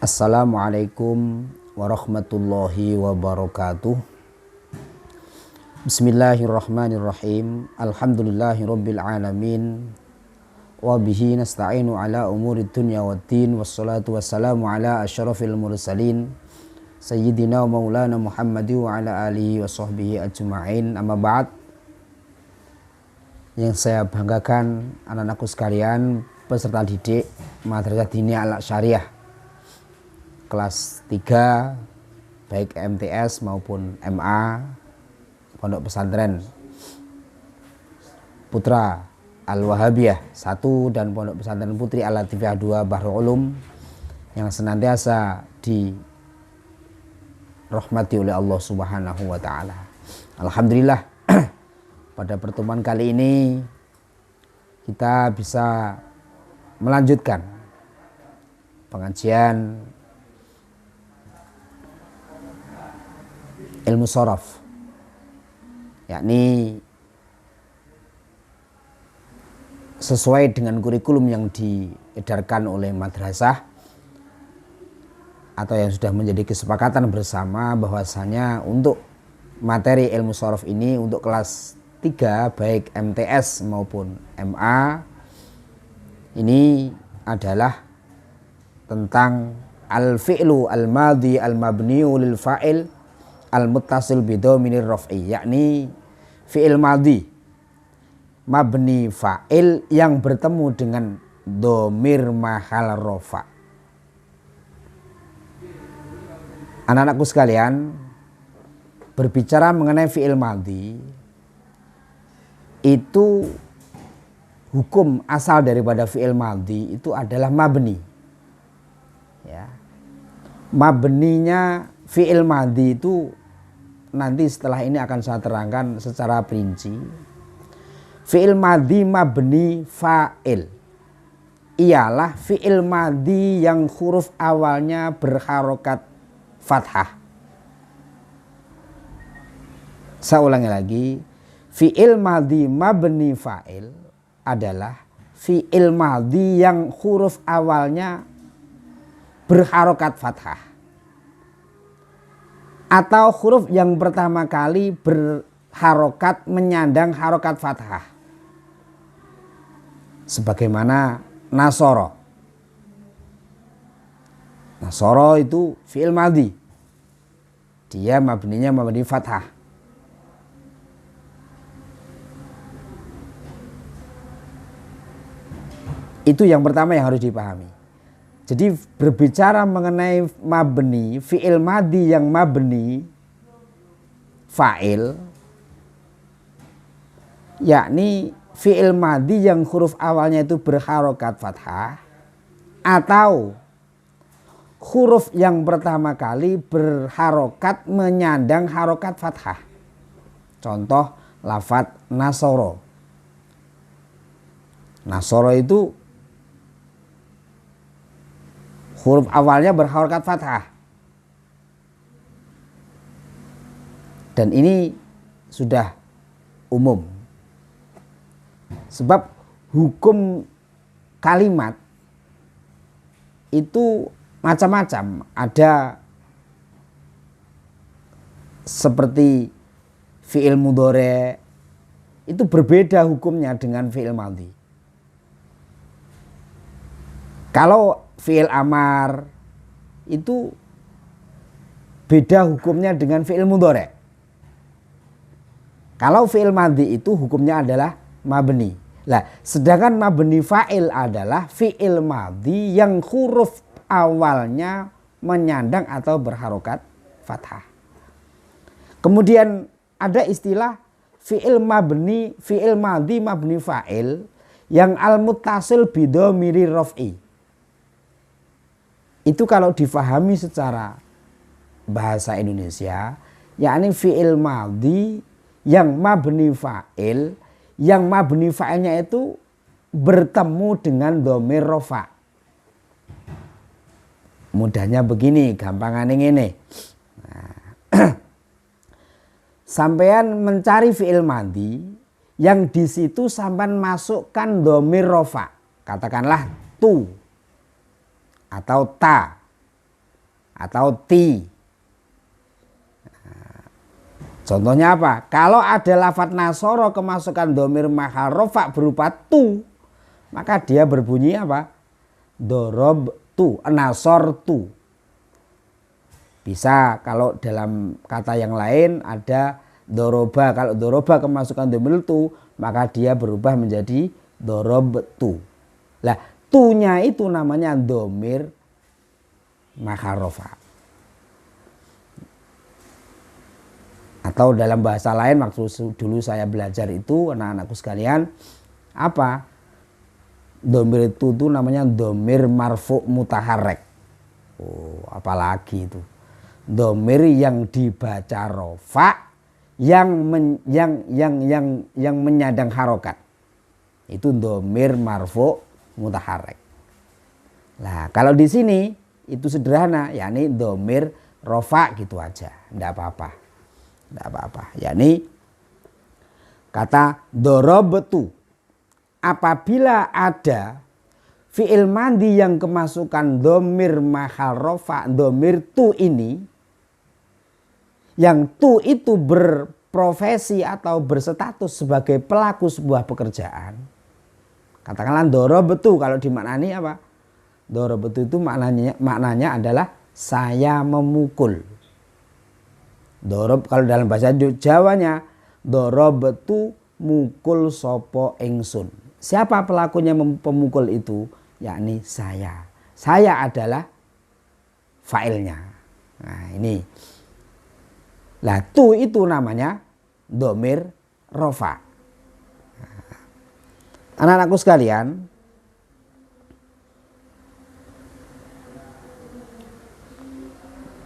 Assalamualaikum warahmatullahi wabarakatuh. Bismillahirrahmanirrahim. Alhamdulillahirabbil alamin. Wa bihi nasta'inu ala umurid dunya waddin. Wassalatu wassalamu ala asyrafil mursalin sayyidina wa maulana Muhammadi wa ala alihi wa sahbihi ajma'in. Amma ba'd. Yang saya banggakan anak-anakku sekalian, peserta didik Madrasah Diniyah Al-Syariah kelas 3 baik MTS maupun MA Pondok Pesantren Putra Al-Wahabiyah 1 dan Pondok Pesantren Putri Al-Latifiyah 2 Bahrul Ulum yang senantiasa dirahmati oleh Allah Subhanahu wa taala. Alhamdulillah pada pertemuan kali ini kita bisa melanjutkan pengajian ilmu shorof, yakni sesuai dengan kurikulum yang diedarkan oleh madrasah atau yang sudah menjadi kesepakatan bersama bahwasanya untuk materi ilmu shorof ini untuk kelas 3 baik MTS maupun MA ini adalah tentang al-fi'lu al-madhi al-mabniu lil fa'il al-muttasil bidhamirir raf'i, yakni fi'il madhi mabni fa'il yang bertemu dengan dhamir mahal rafa. Anak-anakku sekalian, berbicara mengenai fi'il madhi itu hukum asal daripada fi'il madhi itu adalah mabni. Ya. Mabninya fi'il madhi itu nanti setelah ini akan saya terangkan secara perinci. Fi'il madhi mabni fa'il ialah fi'il madhi yang huruf awalnya berharokat fathah. Saya ulangi lagi, fi'il madhi mabni fa'il adalah fi'il madhi yang huruf awalnya berharokat fathah, atau huruf yang pertama kali berharokat menyandang harokat fathah, sebagaimana nasoro. Nasoro itu fi'il madhi, dia mabninya mabni fathah. Itu yang pertama yang harus dipahami. Jadi berbicara mengenai mabni, fi'il madhi yang mabni fa'il, yakni fi'il madhi yang huruf awalnya itu berharokat fathah atau huruf yang pertama kali berharokat menyandang harokat fathah. Contoh lafadz nasoro. Nasoro itu huruf awalnya berharokat fathah. Dan ini sudah umum. Sebab hukum kalimat itu macam-macam. Ada seperti fi'il mudhari, itu berbeda hukumnya dengan fi'il madhi. Kalau fi'il amar itu beda hukumnya dengan fi'il mudhari. Kalau fi'il madhi itu hukumnya adalah mabni. Lah, sedangkan mabni fa'il adalah fi'il madhi yang huruf awalnya menyandang atau berharokat fathah. Kemudian ada istilah fi'il madhi mabni fa'il yang al-muttasil bidhamiri raf'i. Itu kalau difahami secara bahasa Indonesia, yakni fi'il madhi yang mabni fa'il, yang mabni fa'ilnya itu bertemu dengan dhamir rafa. Mudahnya begini, gampangannya ini. Nah, sampean mencari fi'il madhi yang di situ sampean masukkan dhamir rafa. Katakanlah tu atau ta. atau ti. Contohnya apa? Kalau ada lafadz nasoro kemasukan domir mahal rofa berupa tu, maka dia berbunyi apa? Dorob tu, nasor tu. Bisa kalau dalam kata yang lain ada doroba. Kalau doroba kemasukan domir tu, maka dia berubah menjadi dorob tu. Lah, tunya itu namanya domir mahal rofa. Atau dalam bahasa lain, waktu dulu saya belajar itu, anak-anakku sekalian, apa? Domir itu namanya domir marfu mutaharrek. Oh, apalagi itu. Domir yang dibaca rofa, yang menyandang harokat. Itu domir marfu mutaharrek. Nah, kalau di sini itu sederhana, yakni domir rofa gitu aja, enggak apa-apa. Tidak apa-apa. Yakni kata dorobtu. Apabila ada fi'il mandi yang kemasukan domir mahal rofa, domir tu ini, yang tu itu berprofesi atau berstatus sebagai pelaku sebuah pekerjaan. Katakanlah dorobtu, kalau dimaknani apa? Dorobtu itu maknanya adalah saya memukul. Dorob kalau dalam bahasa Jawanya, dorob itu mukul sopo ingsun. Siapa pelakunya pemukul itu? Yakni saya. Saya adalah fa'ilnya. Nah ini. Lah tu itu namanya domir rofa. Anak-anakku sekalian,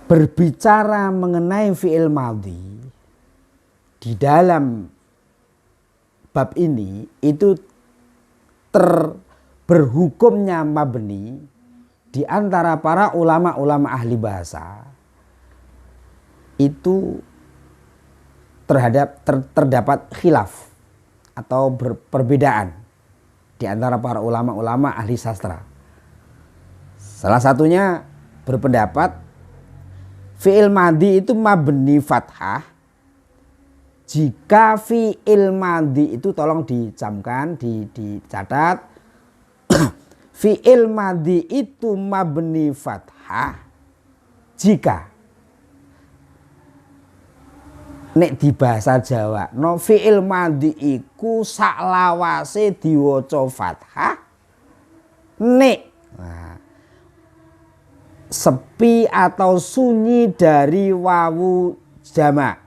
berbicara mengenai fi'il madhi di dalam bab ini itu berhukumnya mabni di antara para ulama-ulama ahli bahasa itu terdapat khilaf atau perbedaan di antara para ulama-ulama ahli sastra. Salah satunya berpendapat fi'il madhi itu mabni fathah jika fi'il madhi itu, tolong dicamkan, dicatat, fi'il madhi itu mabni fathah jika nek di bahasa Jawa no fi'il madhi iku saklawase diwaca fathah nek sepi atau sunyi dari wawu jamak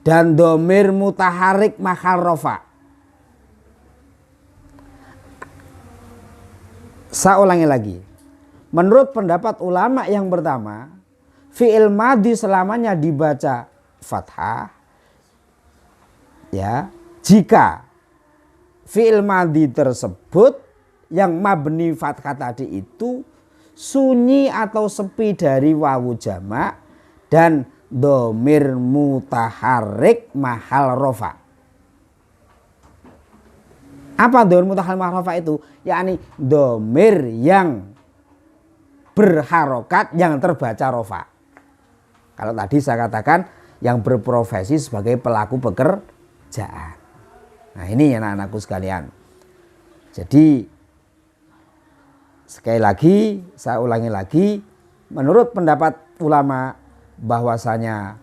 dan domir mutaharik mahal rofa. Saya ulangi lagi. Menurut pendapat ulama yang pertama, fi'il madhi selamanya dibaca fathah ya jika fi'il madhi tersebut yang mabni fathah tadi itu sunyi atau sepi dari wawu jamak dan domir mutaharrik mahal rofa. Apa domir mutaharrik mahal rofa itu? Yakni domir yang berharokat yang terbaca rofa. Kalau tadi saya katakan yang berprofesi sebagai pelaku pekerjaan. Nah ini anak-anakku sekalian. Jadi sekali lagi, saya ulangi lagi, menurut pendapat ulama bahwasanya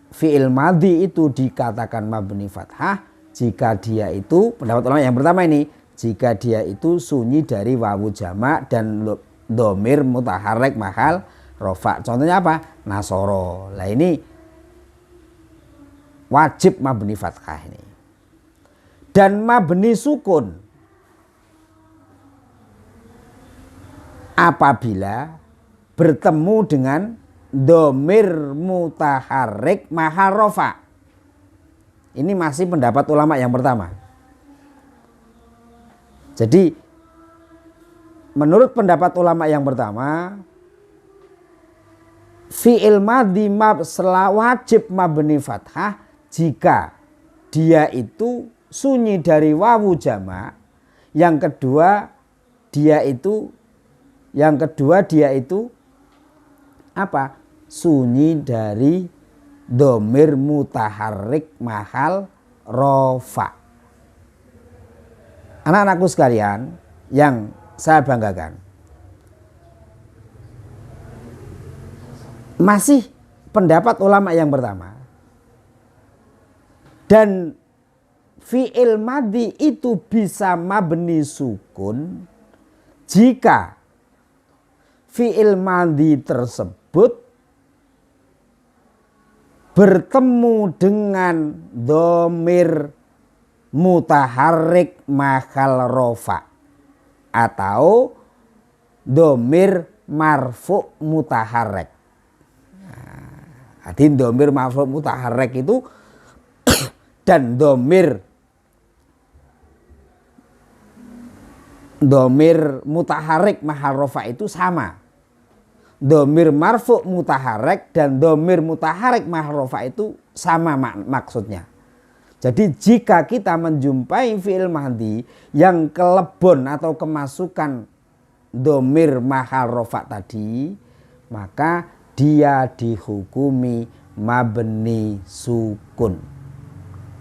fi'il madhi itu dikatakan mabni fathah jika dia itu, pendapat ulama yang pertama ini, jika dia itu sunyi dari wawu jamak dan domir mutaharrik mahal rofa. Contohnya apa? Nasoro. Lah ini wajib mabni fathah ini. Dan mabni sukun apabila bertemu dengan domir mutaharrik mahal rofa. Ini masih pendapat ulama yang pertama. Jadi menurut pendapat ulama yang pertama, fi'il madhi wajib mabni fathah jika dia itu sunyi dari wawu jamak. Yang kedua, dia itu yang kedua dia itu apa? Sunyi dari domir mutaharrik mahal rofa. Anak-anakku sekalian yang saya banggakan, masih pendapat ulama yang pertama, dan fi'il madhi itu bisa mabni sukun jika fi'il madhi tersebut bertemu dengan domir mutaharrik mahal rofa atau domir marfu mutaharrik. Jadi domir marfu mutaharrik itu dan domir mutaharrik mahal rofa itu sama. Domir marfu mutaharrik dan domir mutaharrik mahal rofa itu sama maksudnya. Jadi jika kita menjumpai fi'il madhi yang kelebon atau kemasukan domir mahal rofa tadi, maka dia dihukumi mabni sukun.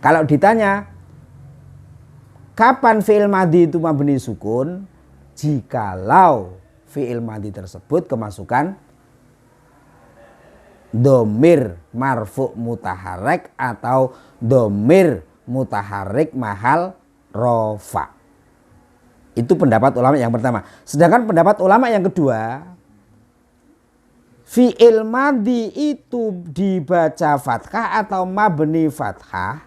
Kalau ditanya kapan fi'il madhi itu mabni sukun? Jikalau fi'il madhi tersebut kemasukan domir marfu mutaharrik atau domir mutaharrik mahal rofa. Itu pendapat ulama yang pertama. Sedangkan pendapat ulama yang kedua, fi'il madhi itu dibaca fathah atau mabni fathah,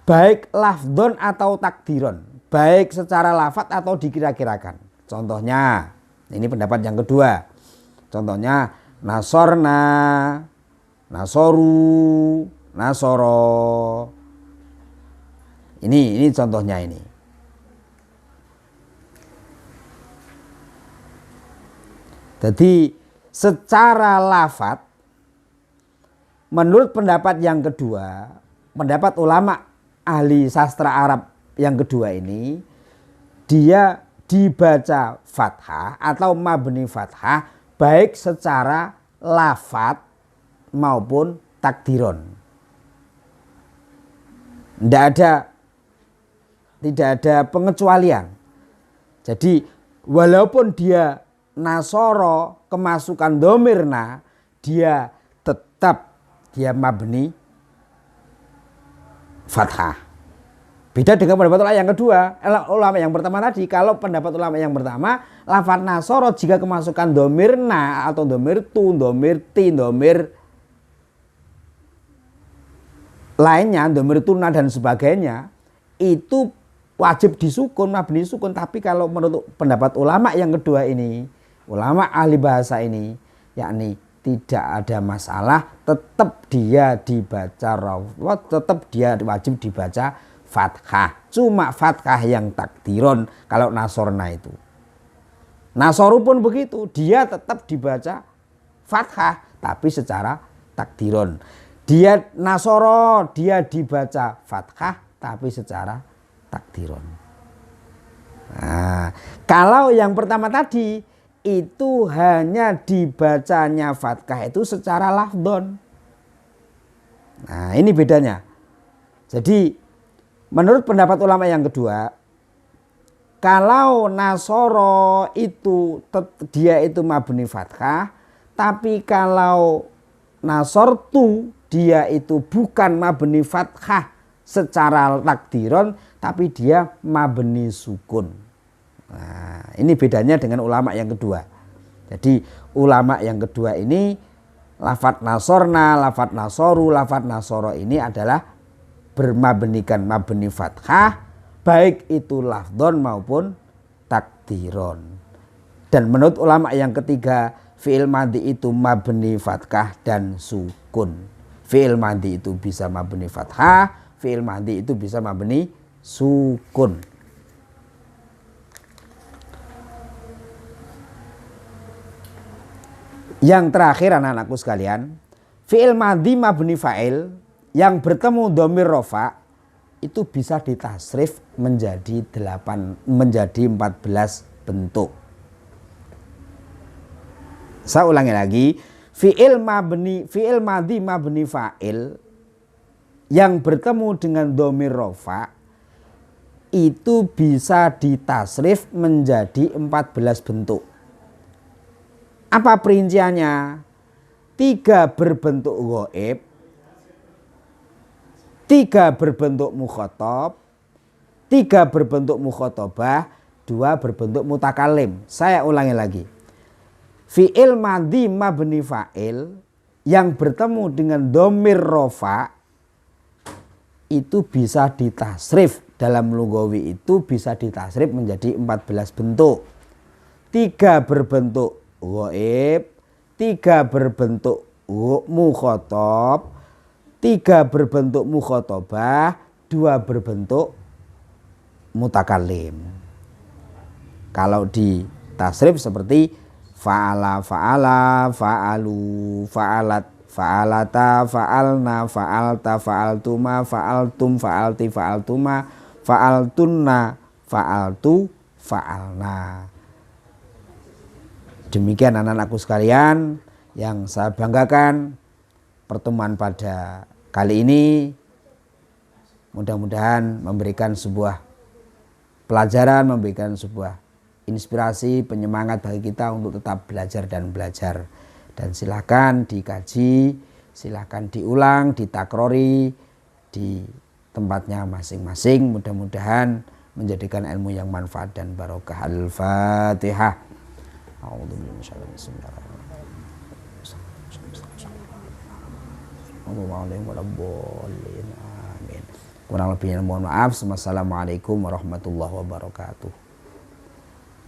baik lafdon atau takdiron, baik secara lafadz atau dikira-kirakan. Contohnya, ini pendapat yang kedua. Contohnya nasorna, nasoru, nasoro. Ini contohnya ini. Jadi secara lafadz, menurut pendapat yang kedua, pendapat ulama ahli sastra Arab yang kedua ini, dia dibaca fathah atau mabni fathah baik secara lafadz maupun takdiron. Tidak ada pengecualian. Jadi walaupun dia nasoro kemasukan domirna, dia tetap mabni fathah. Beda dengan pendapat ulama yang kedua, ulama yang pertama tadi. Kalau pendapat ulama yang pertama, lafadz nasoro jika kemasukan domir na atau domir tu, domir ti, domir lainnya, domir tuna dan sebagainya, itu wajib disukun, mabni sukun. Tapi kalau menurut pendapat ulama yang kedua ini, ulama ahli bahasa ini, yakni tidak ada masalah, tetap dia dibaca rawat, tetap dia wajib dibaca fathah. Cuma fathah yang takdiron kalau nasorna itu. Nasoru pun begitu, dia tetap dibaca fathah tapi secara takdiron. Dia nasoro, dia dibaca fathah tapi secara takdiron. Nah, kalau yang pertama tadi itu hanya dibacanya fathah itu secara lafdon. Nah, ini bedanya. Jadi menurut pendapat ulama yang kedua, kalau nasoro itu dia itu mabni fathah, tapi kalau nasortu dia itu bukan mabni fathah secara takdiron, tapi dia mabni sukun. Nah, ini bedanya dengan ulama yang kedua. Jadi ulama yang kedua ini lafadz nasorna, lafadz nasoru, lafadz nasoro ini adalah bermabnikan mabni fathah, baik itu lafdon maupun takdiron. Dan menurut ulama yang ketiga, fi'il madhi itu mabni fathah dan sukun. Fi'il madhi itu bisa mabni fathah, fi'il madhi itu bisa mabni sukun. Yang terakhir anak-anakku sekalian, fi'il madhi mabni fa'il yang bertemu domir rofa itu bisa ditasrif menjadi 14 bentuk. Saya ulangi lagi, fi'il madhi mabni fa'il yang bertemu dengan dhamir rafa itu bisa ditasrif menjadi 14 bentuk. Apa perinciannya? 3 berbentuk ghaib, 3 berbentuk mukhatab, 3 berbentuk mukhatabah, 2 berbentuk mutakalim. Saya ulangi lagi. Fi'il madhi mabni fa'il yang bertemu dengan dhamir rafa itu bisa ditasrif, dalam lugawi itu bisa ditasrif menjadi 14 bentuk. 3 berbentuk ghaib, 3 berbentuk mukhatab, 3 berbentuk mukhatabah, 2 berbentuk mutakalim. Kalau ditasrif seperti fa'ala, fa'ala, fa'alu, fa'alat, fa'alata, fa'alna, fa'alta, fa'altuma, fa'altum, fa'alti, fa'altuma, fa'altunna, fa'altu, fa'alna. Demikian anak-anakku sekalian yang saya banggakan, pertemuan pada kali ini mudah-mudahan memberikan sebuah pelajaran, memberikan sebuah inspirasi, penyemangat bagi kita untuk tetap belajar dan belajar. Dan silakan dikaji, silakan diulang, ditakrori di tempatnya masing-masing. Mudah-mudahan menjadikan ilmu yang manfaat dan barokah. Al-Fatihah. Kurang lebihnya mohon maaf. Wassalamualaikum warahmatullahi wabarakatuh.